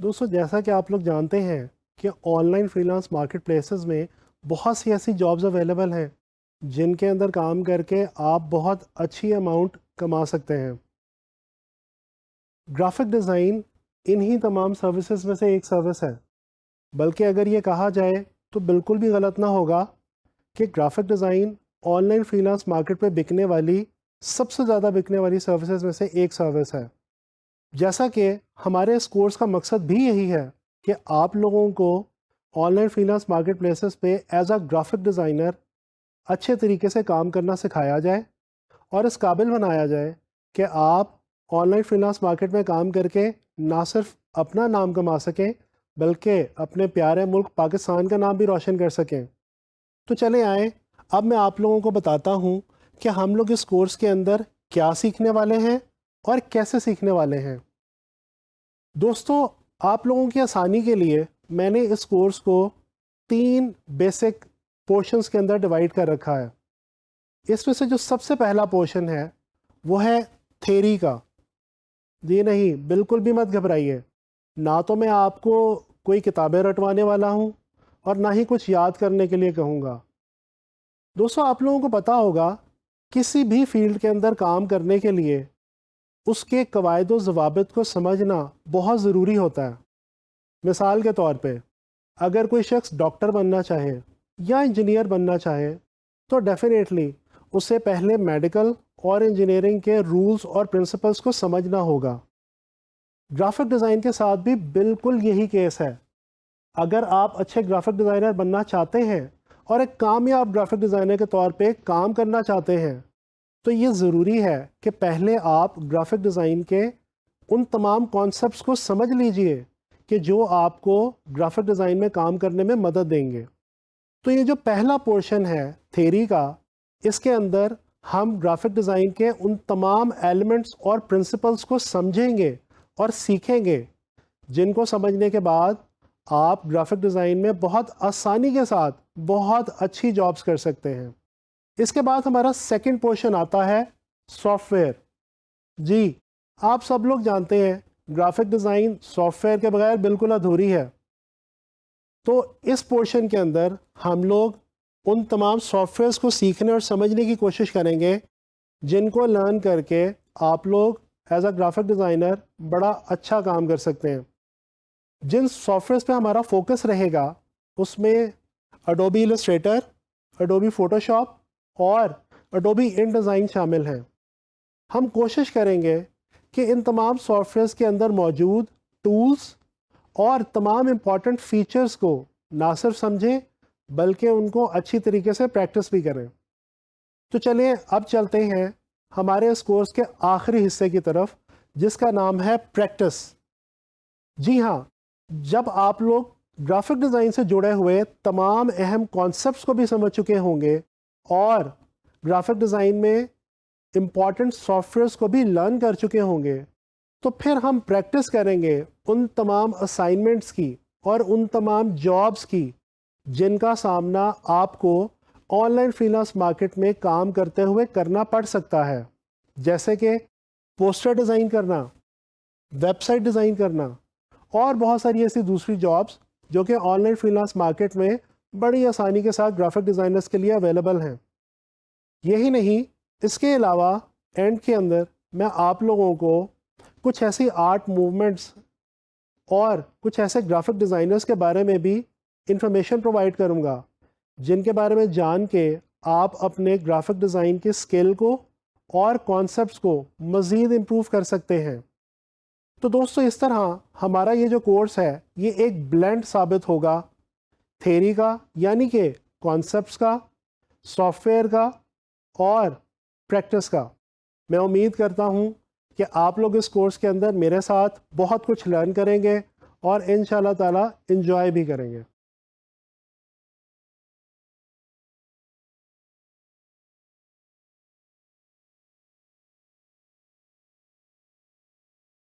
دوستوں جیسا کہ آپ لوگ جانتے ہیں کہ on line free lance market places میں بہت سی ایسی جابز اویلیبل ہیں جن کے اندر کام کر کے آپ بہت اچھی اماؤنٹ کما سکتے ہیں۔ گرافک ڈیزائن انہی تمام سروسز میں سے ایک سروس ہے، بلکہ اگر یہ کہا جائے تو بالکل بھی غلط نہ ہوگا کہ graphic design on line free lance market پہ بکنے والی سب سے زیادہ بکنے والی سروسز میں سے ایک سروس ہے۔ جیسا کہ ہمارے اس کورس کا مقصد بھی یہی ہے کہ آپ لوگوں کو on line free lance market places پہ ایز اے گرافک ڈیزائنر اچھے طریقے سے کام کرنا سکھایا جائے اور اس قابل بنایا جائے کہ آپ on line free lance market میں کام کر کے نہ صرف اپنا نام کما سکیں بلکہ اپنے پیارے ملک پاکستان کا نام بھی روشن کر سکیں۔ تو چلیں آئیں، اب میں آپ لوگوں کو بتاتا ہوں کہ ہم لوگ اس کورس کے اندر کیا سیکھنے والے ہیں اور کیسے سیکھنے والے ہیں۔ دوستو آپ لوگوں کی آسانی کے لیے میں نے اس کورس کو 3 بیسک پورشنز کے اندر ڈیوائیڈ کر رکھا ہے۔ اس میں سے جو سب سے پہلا پورشن ہے وہ ہے تھیری کا۔ جی نہیں، بالکل بھی مت گھبرائیے، نہ تو میں آپ کو کوئی کتابیں رٹوانے والا ہوں اور نہ ہی کچھ یاد کرنے کے لیے کہوں گا۔ دوستو آپ لوگوں کو پتہ ہوگا کسی بھی فیلڈ کے اندر کام کرنے کے لیے اس کے قواعد و ضوابط کو سمجھنا بہت ضروری ہوتا ہے۔ مثال کے طور پہ اگر کوئی شخص ڈاکٹر بننا چاہے یا انجینئر بننا چاہے تو ڈیفینیٹلی اسے پہلے میڈیکل اور انجینئرنگ کے رولز اور پرنسپلز کو سمجھنا ہوگا۔ گرافک ڈیزائن کے ساتھ بھی بالکل یہی کیس ہے۔ اگر آپ اچھے گرافک ڈیزائنر بننا چاہتے ہیں اور ایک کامیاب گرافک ڈیزائنر کے طور پہ کام کرنا چاہتے ہیں تو یہ ضروری ہے کہ پہلے آپ گرافک ڈیزائن کے ان تمام کانسیپٹس کو سمجھ لیجئے کہ جو آپ کو گرافک ڈیزائن میں کام کرنے میں مدد دیں گے۔ تو یہ جو پہلا پورشن ہے تھیری کا، اس کے اندر ہم گرافک ڈیزائن کے ان تمام ایلیمنٹس اور پرنسپلز کو سمجھیں گے اور سیکھیں گے جن کو سمجھنے کے بعد آپ گرافک ڈیزائن میں بہت آسانی کے ساتھ بہت اچھی جابز کر سکتے ہیں۔ اس کے بعد ہمارا سیکنڈ پورشن آتا ہے سافٹ ویئر۔ جی آپ سب لوگ جانتے ہیں گرافک ڈیزائن سافٹ ویئر کے بغیر بالکل ادھوری ہے۔ تو اس پورشن کے اندر ہم لوگ ان تمام سافٹ ویئرس کو سیکھنے اور سمجھنے کی کوشش کریں گے جن کو لرن کر کے آپ لوگ ایز اے گرافک ڈیزائنر بڑا اچھا کام کر سکتے ہیں۔ جن سافٹ ویئرس پہ ہمارا فوکس رہے گا اس میں اڈوبی السٹریٹر، اڈوبی فوٹوشاپ اور اڈوبی ان ڈیزائن شامل ہیں۔ ہم کوشش کریں گے کہ ان تمام سافٹ ویئرس کے اندر موجود ٹولز اور تمام امپورٹنٹ فیچرز کو نہ صرف سمجھیں بلکہ ان کو اچھی طریقے سے پریکٹس بھی کریں۔ تو چلیے اب چلتے ہیں ہمارے اس کورس کے آخری حصے کی طرف جس کا نام ہے پریکٹس۔ جی ہاں، جب آپ لوگ گرافک ڈیزائن سے جڑے ہوئے تمام اہم کانسیپٹس کو بھی سمجھ چکے ہوں گے اور گرافک ڈیزائن میں امپورٹنٹ سافٹ ویئرس کو بھی لرن کر چکے ہوں گے تو پھر ہم پریکٹس کریں گے ان تمام اسائنمنٹس کی اور ان تمام جابس کی جن کا سامنا آپ کو on line free lance market میں کام کرتے ہوئے کرنا پڑ سکتا ہے، جیسے کہ پوسٹر ڈیزائن کرنا، ویب سائٹ ڈیزائن کرنا اور بہت ساری ایسی دوسری جابس جو کہ on line free lance market میں بڑی آسانی کے ساتھ گرافک ڈیزائنرز کے لیے اویلیبل ہیں۔ یہی نہیں، اس کے علاوہ اینڈ کے اندر میں آپ لوگوں کو کچھ ایسی آرٹ موومنٹس اور کچھ ایسے گرافک ڈیزائنرز کے بارے میں بھی انفارمیشن پرووائڈ کروں گا جن کے بارے میں جان کے آپ اپنے گرافک ڈیزائن کی اسکل کو اور کانسیپٹس کو مزید امپروو کر سکتے ہیں۔ تو دوستو اس طرح ہمارا یہ جو کورس ہے یہ ایک بلینڈ ثابت ہوگا تھیری کا، یعنی کہ کانسیپٹس کا، سافٹ ویئر کا اور پریکٹس کا۔ میں امید کرتا ہوں کہ آپ لوگ اس کورس کے اندر میرے ساتھ بہت کچھ لرن کریں گے اور انشاءاللہ تعالی انجوائے بھی کریں گے۔